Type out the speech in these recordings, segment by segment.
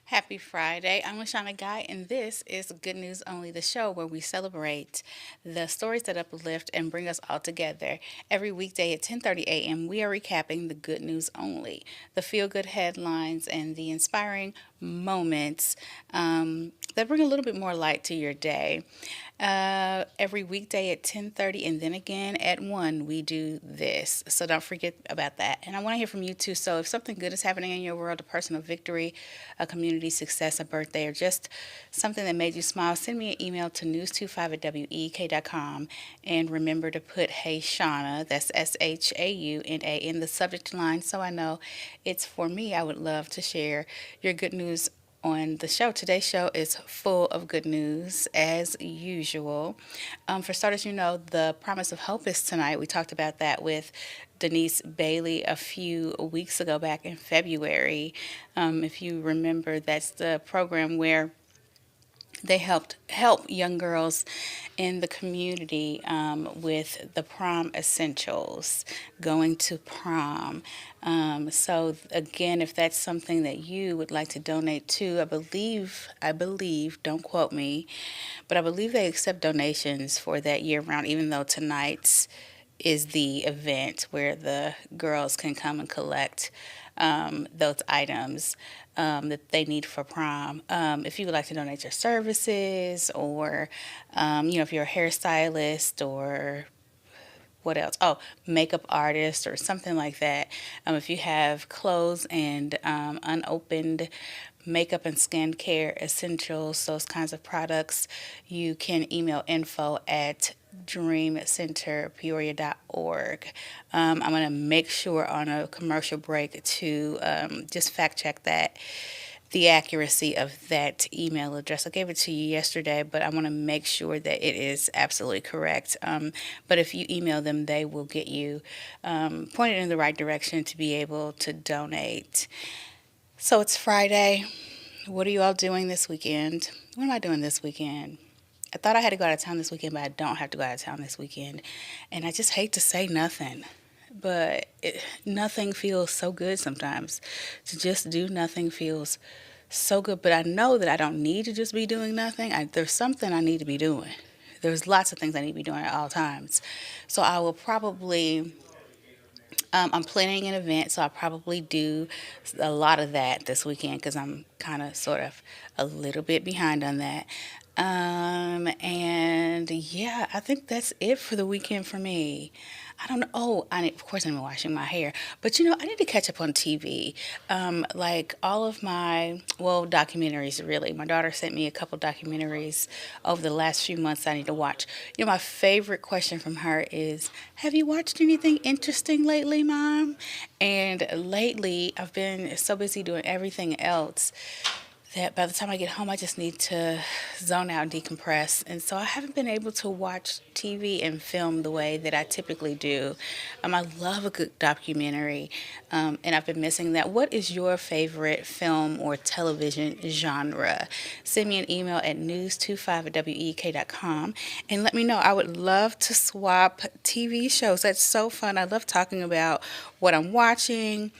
Happy Friday. I'm Lashana Guy, and this is Good News Only, the show where we celebrate the stories that uplift and bring us all together. Every weekday at 10:30 a.m., we are recapping the good news only, the feel-good headlines, and the inspiring moments that bring a little bit more light to your day. Every weekday at 10:30 and then again at 1 we do this. So don't forget about that. And I want to hear from you too. So if something good is happening in your world, a personal victory, a community success, a birthday, or just something that made you smile, send me an email to news25 at week.com. And remember to put Hey Shauna, that's SHAUNA, in the subject line so I know it's for me. I would love to share your good news on the show. Today's show is full of good news as usual. For starters, the promise of hope is tonight. We talked about that with Denise Bailey a few weeks ago, back in February. If you remember, that's the program where they help young girls in the community with the prom essentials, going to prom. So again, if that's something that you would like to donate to, I believe, don't quote me, but I believe they accept donations for that year round, even though tonight's is the event where the girls can come and collect those items that they need for prom. If you would like to donate your services, or if you're a hairstylist or what else? Oh, makeup artist or something like that. If you have clothes and unopened makeup and skincare essentials, those kinds of products, you can email info at dreamcenterpeoria.org. I'm going to make sure on a commercial break to just fact check the accuracy of that email address. I gave it to you yesterday, but I want to make sure that it is absolutely correct. But if you email them, they will get you pointed in the right direction to be able to donate. So it's Friday. What are you all doing this weekend? What am I doing this weekend? I thought I had to go out of town this weekend, but I don't have to go out of town this weekend. And I just hate to say nothing, but nothing feels so good sometimes. To just do nothing feels so good, but I know that I don't need to just be doing nothing. There's something I need to be doing. There's lots of things I need to be doing at all times. So I will probably I'm planning an event, so I'll probably do a lot of that this weekend because I'm kind of sort of a little bit behind on that. And yeah, I think that's it for the weekend for me. I don't know. Oh, of course, I'm washing my hair, but I need to catch up on TV. Like all of my, well, documentaries, really. My daughter sent me a couple documentaries over the last few months I need to watch. My favorite question from her is, have you watched anything interesting lately, Mom? And lately, I've been so busy doing everything else that by the time I get home, I just need to zone out and decompress. And so I haven't been able to watch TV and film the way that I typically do. I love a good documentary, and I've been missing that. What is your favorite film or television genre? Send me an email at news25 at week.com and let me know. I would love to swap TV shows. That's so fun. I love talking about what I'm watching,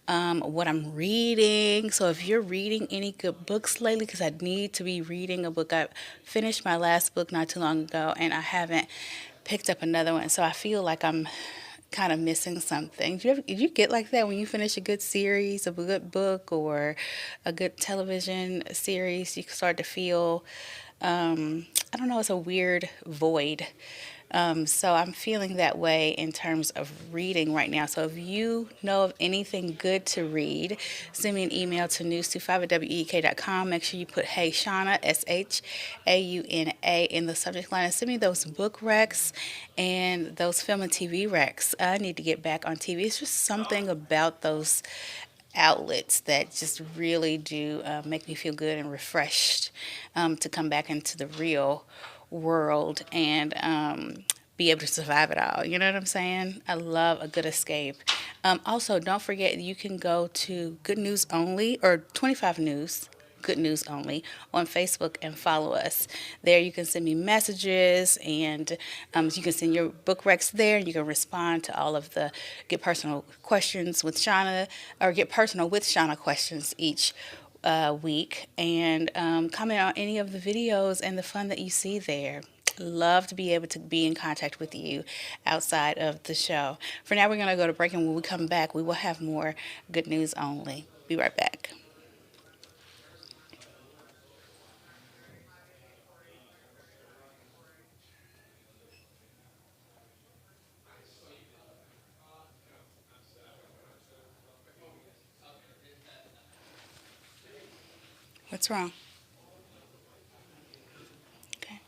what I'm reading. So if you're reading any good books lately, because I need to be reading a book. I finished my last book not too long ago, and I haven't picked up another one. So I feel like I'm kind of missing something. Do you get like that when you finish a good series, a good book, or a good television series? You start to feel, I don't know, it's a weird void. So I'm feeling that way in terms of reading right now. So if you know of anything good to read, send me an email to news25 at week.com. Make sure you put Hey Shauna, SHAUNA, in the subject line, and send me those book recs and those film and TV recs. I need to get back on TV. It's just something about those outlets that just really do make me feel good and refreshed to come back into the real world and be able to survive it all. You know what I'm saying? I love a good escape. Also, don't forget you can go to Good News Only or 25 News. Good News Only on Facebook and follow us. There you can send me messages and you can send your book recs there and you can respond to all of the Get Personal questions with Shauna or Get Personal with Shauna questions each week and comment on any of the videos and the fun that you see there. Love to be able to be in contact with you outside of the show. For now, we're going to go to break, and when we come back, we will have more good news only. Be right back. What's wrong? Okay.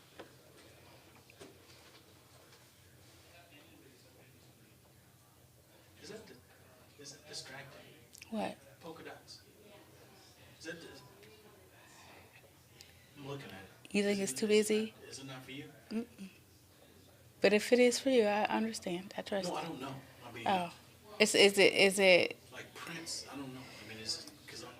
Is it distracting? What? Polka dots. Is it? I'm looking at it. You think Is it's it too busy? Is it not for you? But if it is for you, I understand. I trust No, I you. don't know. I mean, Oh, is it? like Prince. I don't know. I mean, it's because I'm like,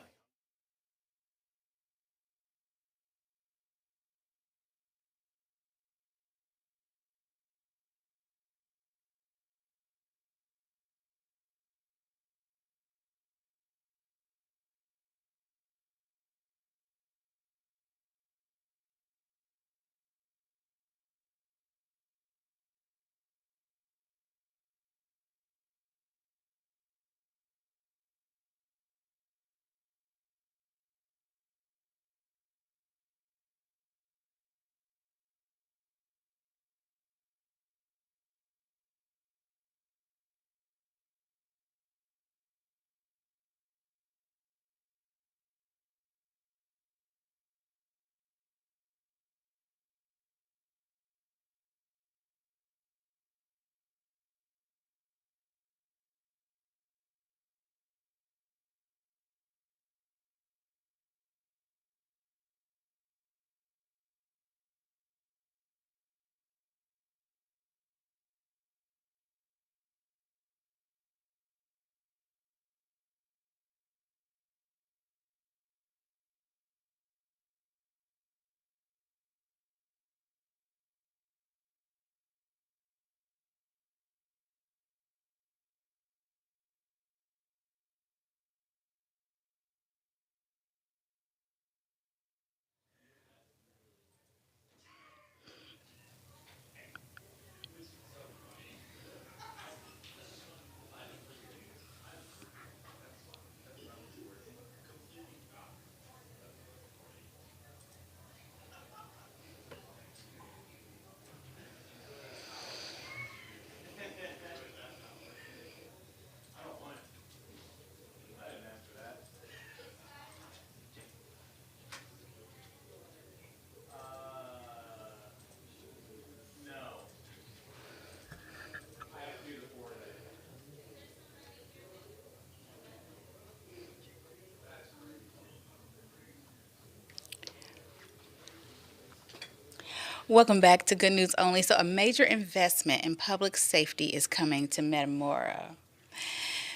Welcome back to Good News Only. So, a major investment in public safety is coming to Metamora.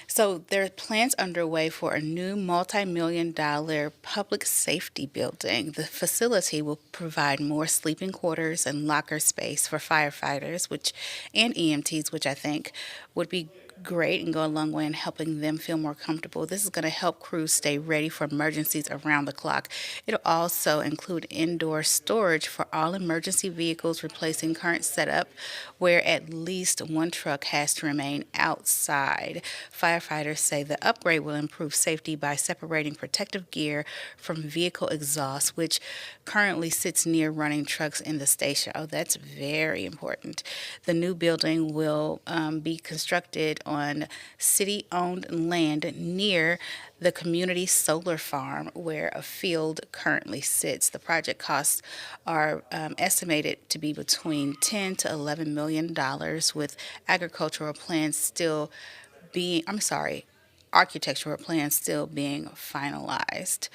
So there are plans underway for a new multi-million dollar public safety building. The facility will provide more sleeping quarters and locker space for firefighters, which and EMTs, which I think would be great and go a long way in helping them feel more comfortable. This is going to help crews stay ready for emergencies around the clock. It'll also include indoor storage for all emergency vehicles, replacing current setup where at least one truck has to remain outside. Firefighters say the upgrade will improve safety by separating protective gear from vehicle exhaust, which currently sits near running trucks in the station. Oh, that's very important. The new building will be constructed on city owned land near the community solar farm where a field currently sits. The project costs are estimated to be between 10 to 11 million dollars, with agricultural plans still being, I'm sorry, architectural plans still being finalized.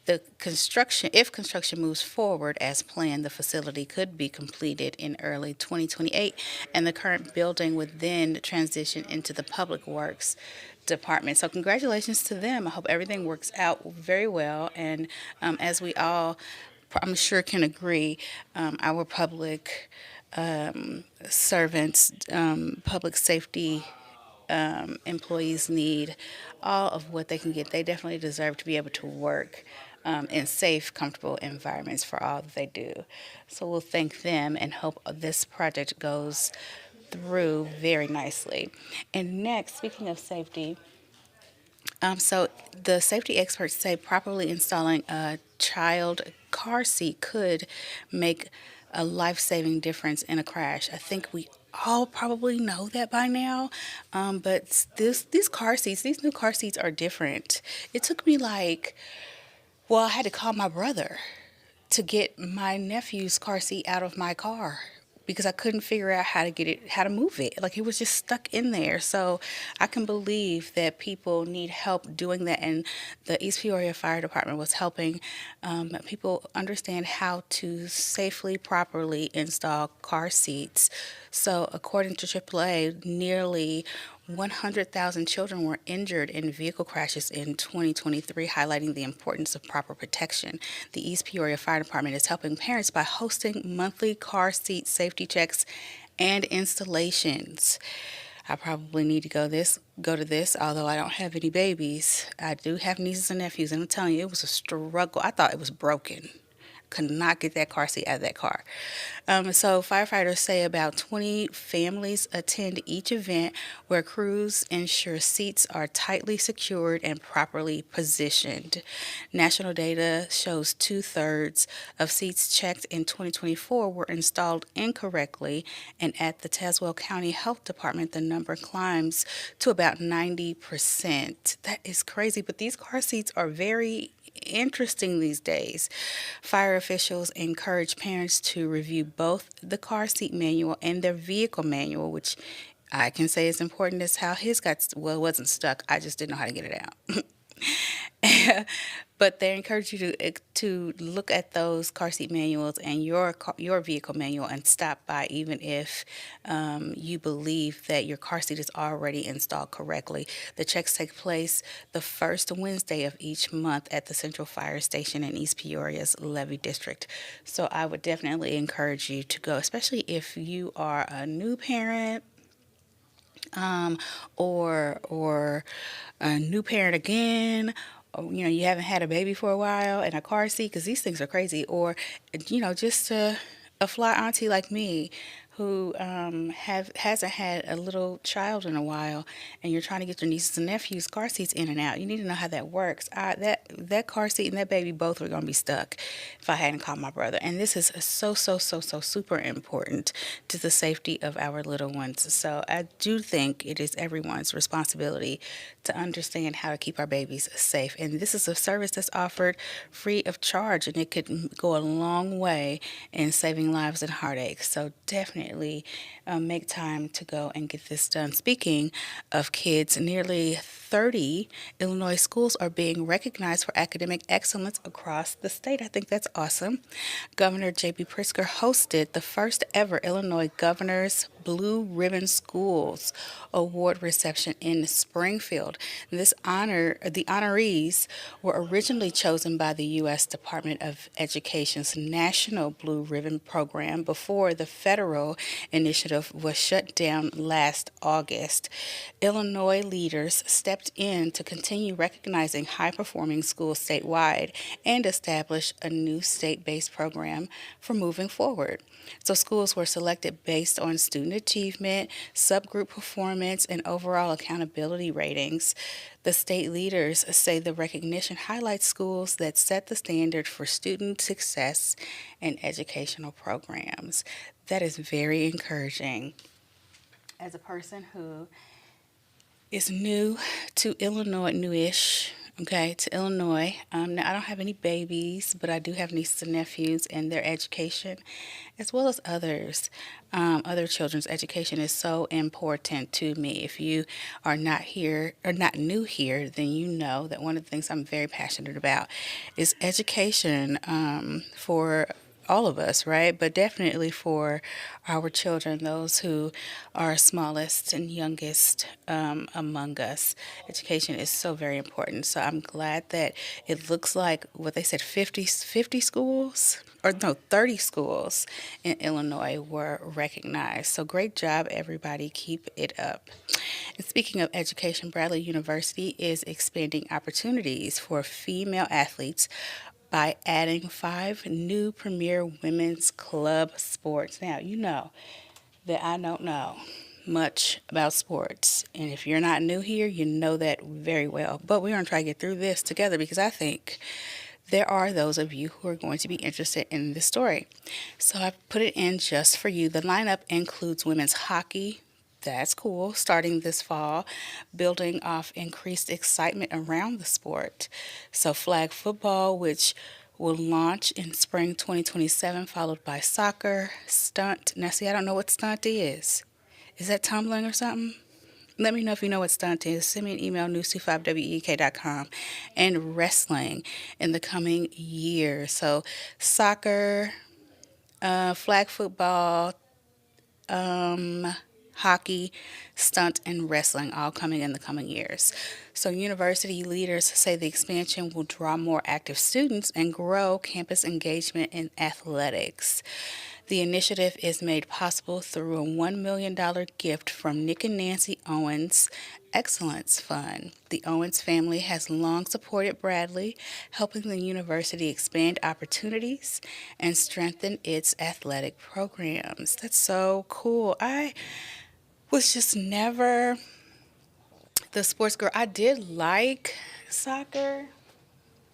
The construction, if construction moves forward as planned, the facility could be completed in early 2028, and the current building would then transition into the Public Works Department. So, congratulations to them. I hope everything works out very well. And as we all, I'm sure, can agree, our public servants, public safety employees need all of what they can get. They definitely deserve to be able to work in safe, comfortable environments for all that they do. So we'll thank them and hope this project goes through very nicely. And next, speaking of safety, so the safety experts say properly installing a child car seat could make a life-saving difference in a crash. I think we all probably know that by now, but these car seats, these new car seats are different. It took me I had to call my brother to get my nephew's car seat out of my car because I couldn't figure out how to move it. Like it was just stuck in there. So I can believe that people need help doing that. And the East Peoria Fire Department was helping people understand how to safely, properly install car seats. So according to AAA, nearly 100,000 children were injured in vehicle crashes in 2023, highlighting the importance of proper protection. The East Peoria Fire Department is helping parents by hosting monthly car seat safety checks and installations. I probably need to go to this, although I don't have any babies. I do have nieces and nephews, and I'm telling you, it was a struggle. I thought it was broken. Could not get that car seat out of that car. So firefighters say about 20 families attend each event where crews ensure seats are tightly secured and properly positioned. National data shows two-thirds of seats checked in 2024 were installed incorrectly, and at the Tazewell County Health Department, the number climbs to about 90%. That is crazy, but these car seats are very interesting these days. Fire officials encourage parents to review both the car seat manual and their vehicle manual, which I can say is important as how his it wasn't stuck. I just didn't know how to get it out. But they encourage you to look at those car seat manuals and your vehicle manual and stop by even if you believe that your car seat is already installed correctly. The checks take place the first Wednesday of each month at the Central Fire Station in East Peoria's Levy District. So I would definitely encourage you to go, especially if you are a new parent, or a new parent again, or, you haven't had a baby for a while and a car seat, because these things are crazy, or just a fly auntie like me who hasn't had a little child in a while, and you're trying to get your nieces and nephews car seats in and out. You need to know how that works. That car seat and that baby both were going to be stuck if I hadn't called my brother. And this is so super important to the safety of our little ones. So I do think it is everyone's responsibility to understand how to keep our babies safe. And this is a service that's offered free of charge, and it could go a long way in saving lives and heartaches. So definitely make time to go and get this done. Speaking of kids, nearly 30 Illinois schools are being recognized for academic excellence across the state. I think that's awesome. Governor J.B. Pritzker hosted the first ever Illinois Governor's Blue Ribbon Schools Award reception in Springfield. The honorees were originally chosen by the U.S. Department of Education's National Blue Ribbon Program before the federal initiative was shut down last August. Illinois leaders stepped in to continue recognizing high-performing schools statewide and establish a new state-based program for moving forward. So schools were selected based on student achievement, subgroup performance, and overall accountability ratings. The state leaders say the recognition highlights schools that set the standard for student success and educational programs. That is very encouraging. As a person who is new to Illinois, newish, okay, to Illinois. Now, I don't have any babies, but I do have nieces and nephews, and their education, as well as other children's education is so important to me. If you are not here or not new here, then you know that one of the things I'm very passionate about is education for all of us, right? But definitely for our children, those who are smallest and youngest among us. Education is so very important. So I'm glad that it looks like what they said 50 schools, or no, 30 schools in Illinois were recognized. So great job, everybody. Keep it up. And speaking of education, Bradley University is expanding opportunities for female athletes by adding 5 new premier women's club sports. Now, you know that I don't know much about sports. And if you're not new here, you know that very well. But we're going to try to get through this together because I think there are those of you who are going to be interested in this story. So I put it in just for you. The lineup includes women's hockey. That's cool. Starting this fall, building off increased excitement around the sport. So, flag football, which will launch in spring 2027, followed by soccer, stunt. Now, see, I don't know what stunt is. Is that tumbling or something? Let me know if you know what stunt is. Send me an email, news25week.com. And wrestling in the coming year. So, soccer, flag football, hockey, stunt, and wrestling all coming in the coming years. So, university leaders say the expansion will draw more active students and grow campus engagement in athletics. The initiative is made possible through a $1 million gift from Nick and Nancy Owens Excellence Fund. The Owens family has long supported Bradley, helping the university expand opportunities and strengthen its athletic programs. That's so cool. I was just never the sports girl. I did like soccer.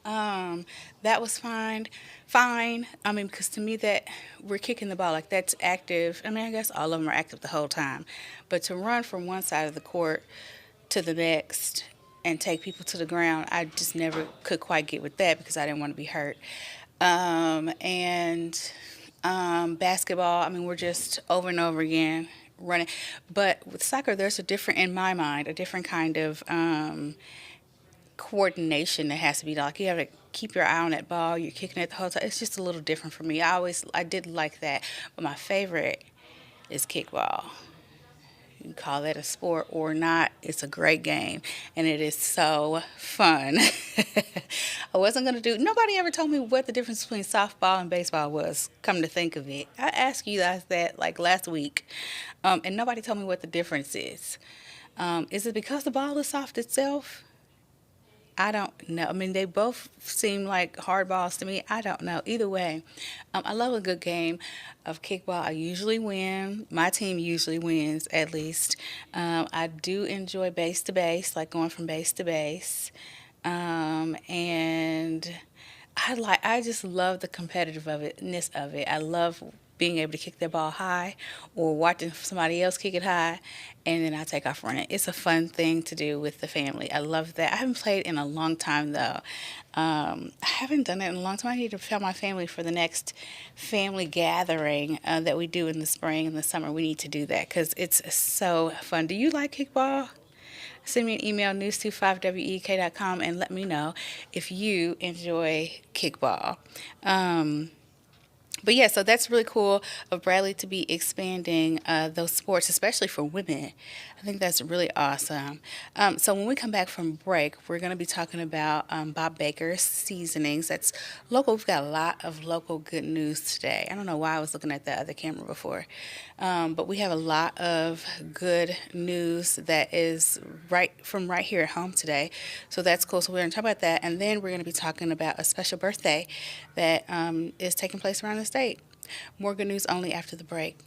That was fine. Fine. I mean, because to me that we're kicking the ball like that's active. I mean, I guess all of them are active the whole time, but to run from one side of the court to the next and take people to the ground, I just never could quite get with that because I didn't want to be hurt. And basketball. I mean, we're just over and over again running. But with soccer, there's a different, in my mind, a different kind of coordination that has to be done. Like you have to keep your eye on that ball. You're kicking it the whole time. It's just a little different for me. I did like that, but my favorite is kickball. You can call that a sport or not. It's a great game, and it is so fun. I wasn't gonna do. Nobody ever told me what the difference between softball and baseball was. Come to think of it, I asked you guys that like last week, and nobody told me what the difference is. Is it because the ball is soft itself? I don't know. I mean, they both seem like hard balls to me. I don't know. Either way, I love a good game of kickball. I usually win. My team usually wins, at least. I do enjoy base to base, like going from base to base. And I just love the competitiveness of it. I love being able to kick that ball high or watching somebody else kick it high and then I take off running. It's a fun thing to do with the family. I love that. I haven't played in a long time though. I haven't done it in a long time. I need to tell my family for the next family gathering that we do in the spring and the summer. We need to do that because it's so fun. Do you like kickball? Send me an email, news25week.com, and let me know if you enjoy kickball. But yeah, so that's really cool of Bradley to be expanding those sports, especially for women. I think that's really awesome. So when we come back from break, we're going to be talking about Bob Baker's seasonings. That's local. We've got a lot of local good news today. I don't know why I was looking at the other camera before, but we have a lot of good news that is right here at home today. So that's cool. So we're going to talk about that, and then we're going to be talking about a special birthday that is taking place around the state. More good news only after the break.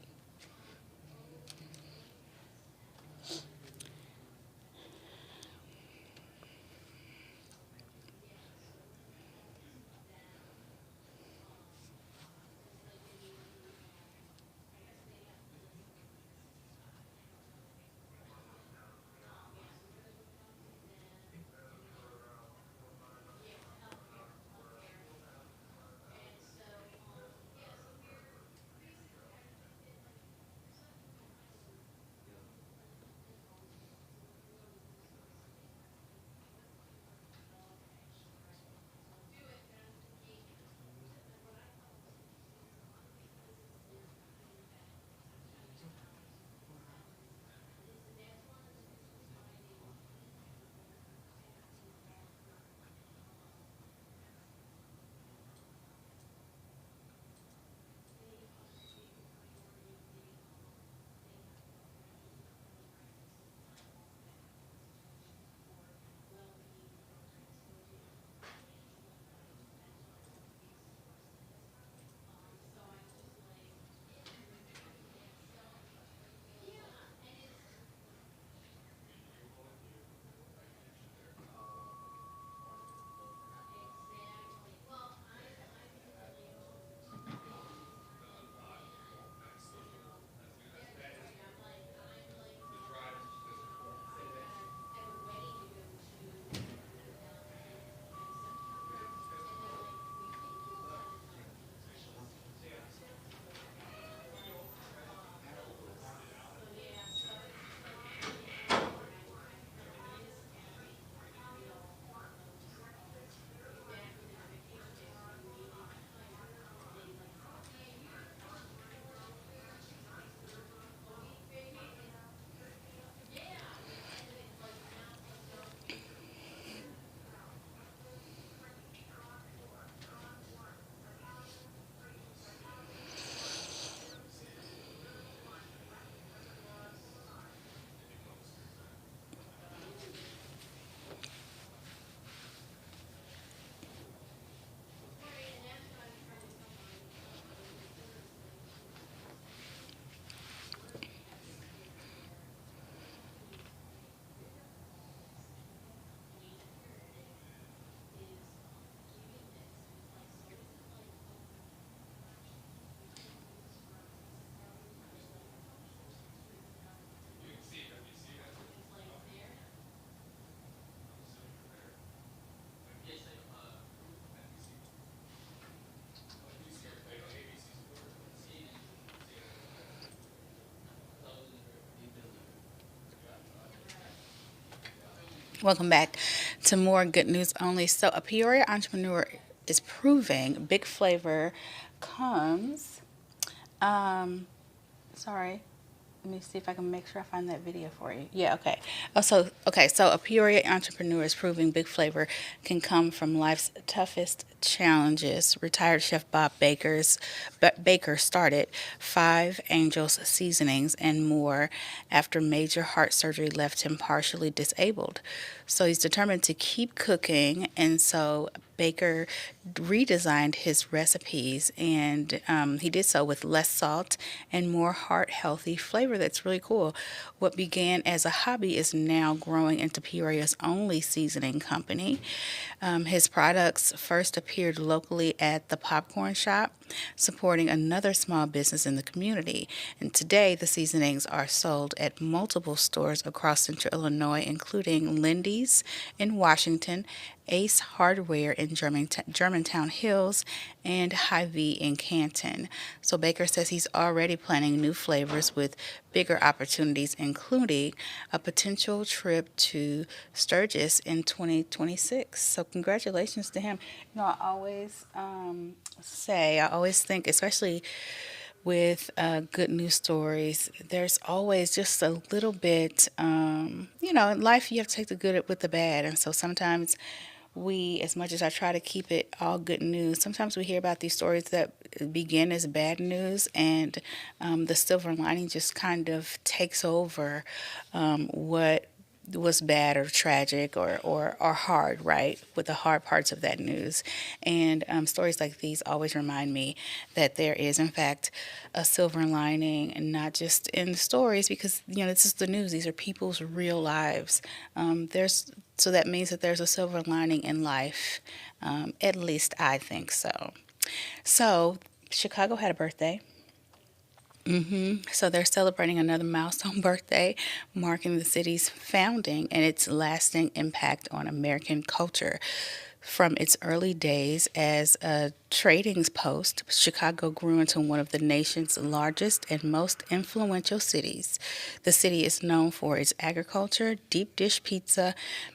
Welcome back to more Good News Only. So, a Peoria entrepreneur is proving big flavor comes. Um, sorry, let me see if I can make sure I find that video for you. Yeah, okay. So a Peoria entrepreneur is proving big flavor can come from life's toughest challenges. Retired chef Baker started Five Angels Seasonings and more after major heart surgery left him partially disabled. So he's determined to keep cooking, and so Baker redesigned his recipes, and he did so with less salt and more heart healthy flavor. That's really cool. What began as a hobby is now growing into Peoria's only seasoning company. His products first appeared locally at the popcorn shop, supporting another small business in the community. And today, the seasonings are sold at multiple stores across central Illinois, including Lindy's in Washington, Ace Hardware in Germantown Hills, and Hy-Vee in Canton. So Baker says he's already planning new flavors with bigger opportunities, including a potential trip to Sturgis in 2026. So congratulations to him. I always I always think, especially with good news stories, there's always just a little bit, in life you have to take the good with the bad. And so sometimes as much as I try to keep it all good news, sometimes we hear about these stories that begin as bad news, and the silver lining just kind of takes over what was bad or tragic or hard, right? With the hard parts of that news. And stories like these always remind me that there is, in fact, a silver lining, and not just in the stories, because, this is the news. These are people's real lives. So that means that there's a silver lining in life. At least I think so. So, Chicago had a birthday. So they're celebrating another milestone birthday, marking the city's founding and its lasting impact on American culture. From its early days as a trading post, Chicago grew into one of the nation's largest and most influential cities. The city is known for its agriculture, deep dish pizza,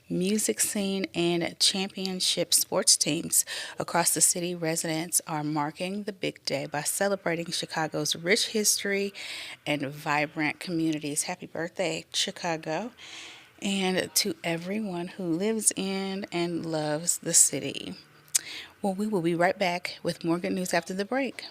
music scene, and championship sports teams. Across the city, residents are marking the big day by celebrating Chicago's rich history and vibrant communities. Happy birthday, Chicago! And to everyone who lives in and loves the city. Well, we will be right back with more good news after the break.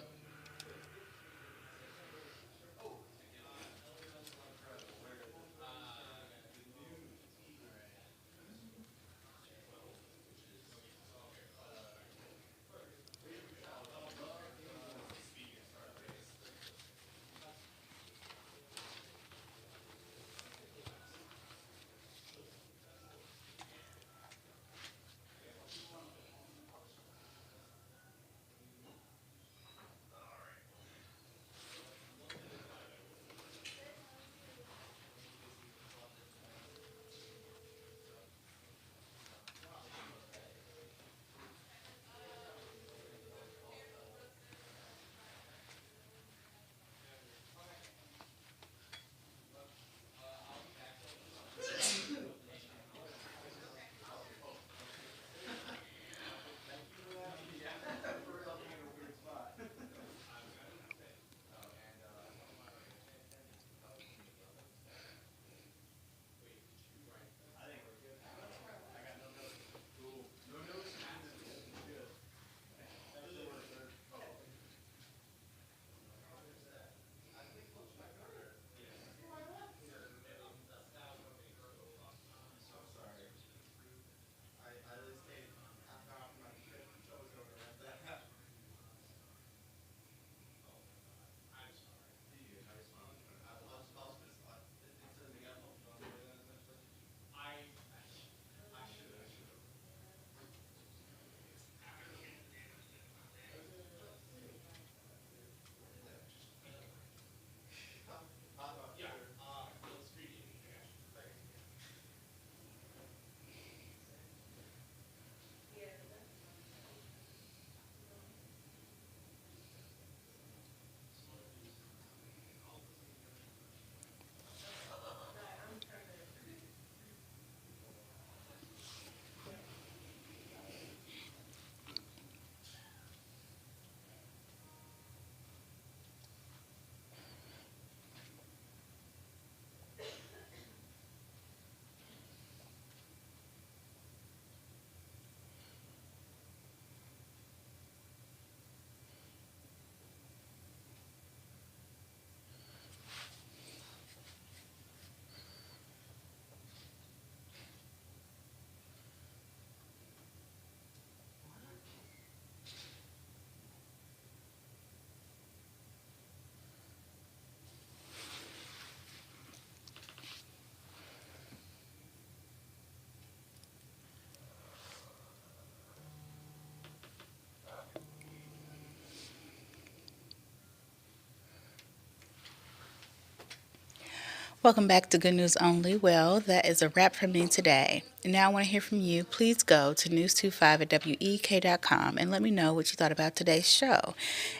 Welcome back to Good News Only. Well, that is a wrap from me today. Now I want to hear from you. Please go to news25 at WEK.com and let me know what you thought about today's show.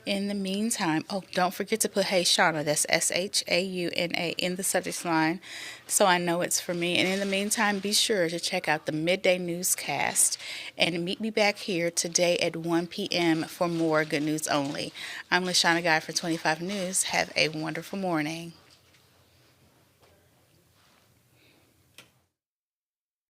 In the meantime, don't forget to put Hey Shauna, that's SHAUNA, in the subject line so I know it's for me. And in the meantime, be sure to check out the midday newscast and meet me back here today at 1 p.m. for more Good News Only. I'm LaShauna Guy for 25 News. Have a wonderful morning.